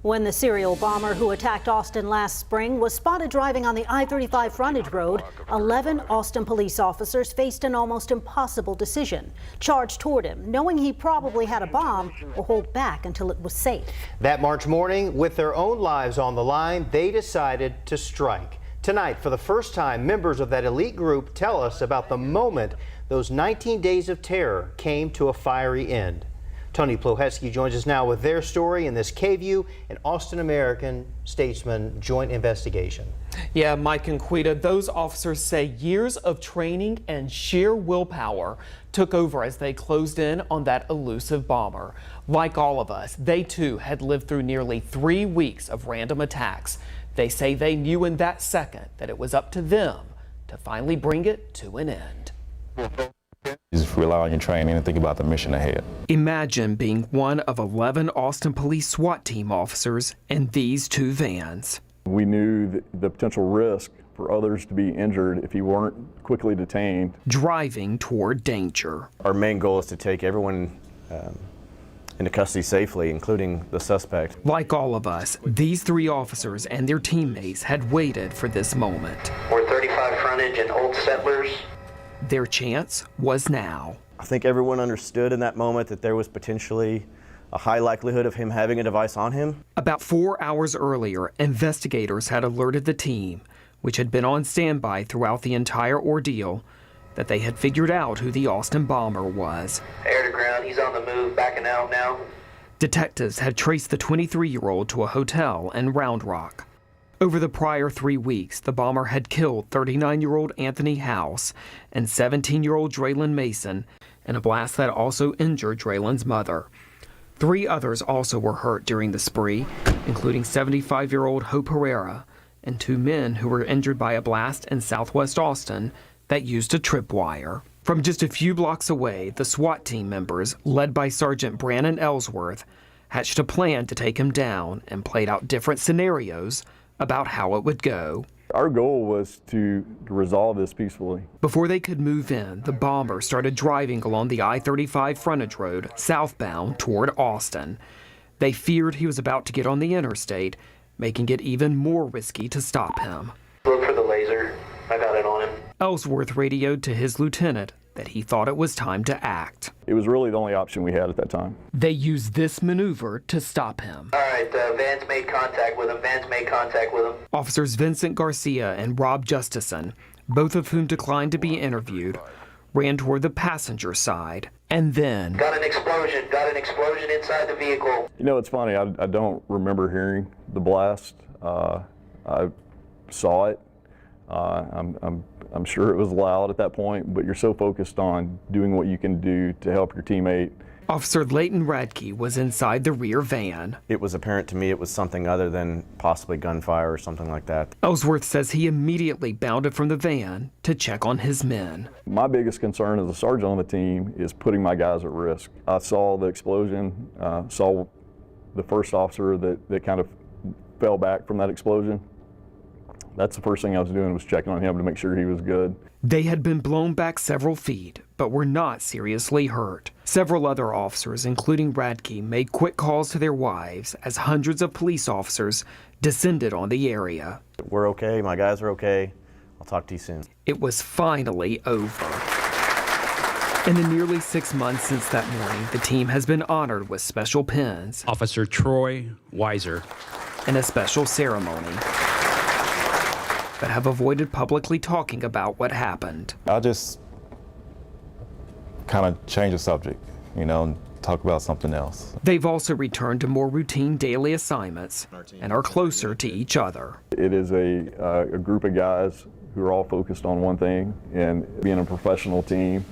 When the serial bomber who attacked Austin last spring was spotted driving on the I-35 frontage road, 11 Austin police officers faced an almost impossible decision. Charge toward him, knowing he probably had a bomb, or hold back until it was safe. That March morning, with their own lives on the line, they decided to strike. Tonight, for the first time, members of that elite group tell us about the moment those 19 days of terror came to a fiery end. Tony Plohetski joins us now with their story in this KVUE and Austin American-Statesman joint investigation. Yeah, Mike and Quita, those officers say years of training and sheer willpower took over as they closed in on that elusive bomber. Like all of us, they too had lived through nearly 3 weeks of random attacks. They say they knew in that second that it was up to them to finally bring it to an end. Just rely on your training and think about the mission ahead. Imagine being one of 11 Austin Police SWAT team officers in these two vans. We knew the potential risk for others to be injured if you weren't quickly detained. Driving toward danger. Our main goal is to take everyone into custody safely, including the suspect. Like all of us, these 3 officers and their teammates had waited for this moment. We're 35 frontage and Old Settlers. Their chance was now. I think everyone understood in that moment that there was potentially a high likelihood of him having a device on him. About 4 hours earlier, investigators had alerted the team, which had been on standby throughout the entire ordeal, that they had figured out who the Austin bomber was. Air to ground, he's on the move, backing out now. Detectives had traced the 23-year-old to a hotel in Round Rock. Over the prior 3 weeks, the bomber had killed 39-year-old Anthony House and 17-year-old Draylon Mason in a blast that also injured Draylon's mother. 3 others also were hurt during the spree, including 75-year-old Hope Herrera and 2 men who were injured by a blast in southwest Austin that used a tripwire. From just a few blocks away, the SWAT team members, led by Sergeant Brannon Ellsworth, hatched a plan to take him down and played out different scenarios about how it would go. Our goal was to resolve this peacefully. Before they could move in, the bomber started driving along the I-35 frontage road southbound toward Austin. They feared he was about to get on the interstate, making it even more risky to stop him. Look for the laser. I got it on him. Ellsworth radioed to his lieutenant that he thought it was time to act. It was really the only option we had at that time. They used this maneuver to stop him. All right, Van's made contact with him. Officers Vincent Garcia and Rob Justison, both of whom declined to be interviewed, ran toward the passenger side. And then... Got an explosion inside the vehicle. You know, it's funny, I don't remember hearing the blast. I saw it. I'm sure it was loud at that point, but you're so focused on doing what you can do to help your teammate. Officer Leighton Radke was inside the rear van. It was apparent to me it was something other than possibly gunfire or something like that. Ellsworth says he immediately bounded from the van to check on his men. My biggest concern as a sergeant on the team is putting my guys at risk. I saw the explosion, saw the first officer that kind of fell back from that explosion. That's the first thing I was doing, was checking on him to make sure he was good. They had been blown back several feet, but were not seriously hurt. Several other officers, including Radke, made quick calls to their wives as hundreds of police officers descended on the area. We're okay, my guys are okay. I'll talk to you soon. It was finally over. In the nearly 6 months since that morning, the team has been honored with special pins. Officer Troy Weiser. And a special ceremony, but have avoided publicly talking about what happened. I'll just kind of change the subject, you know, and talk about something else. They've also returned to more routine daily assignments and are closer to each other. It is a group of guys who are all focused on one thing, and being a professional team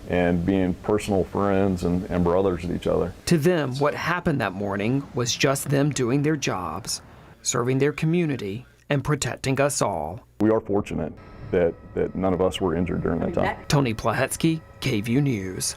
and being personal friends and brothers to each other. To them, what happened that morning was just them doing their jobs, serving their community, and protecting us all. We are fortunate that none of us were injured during that time. Tony Plohetski, KVUE News.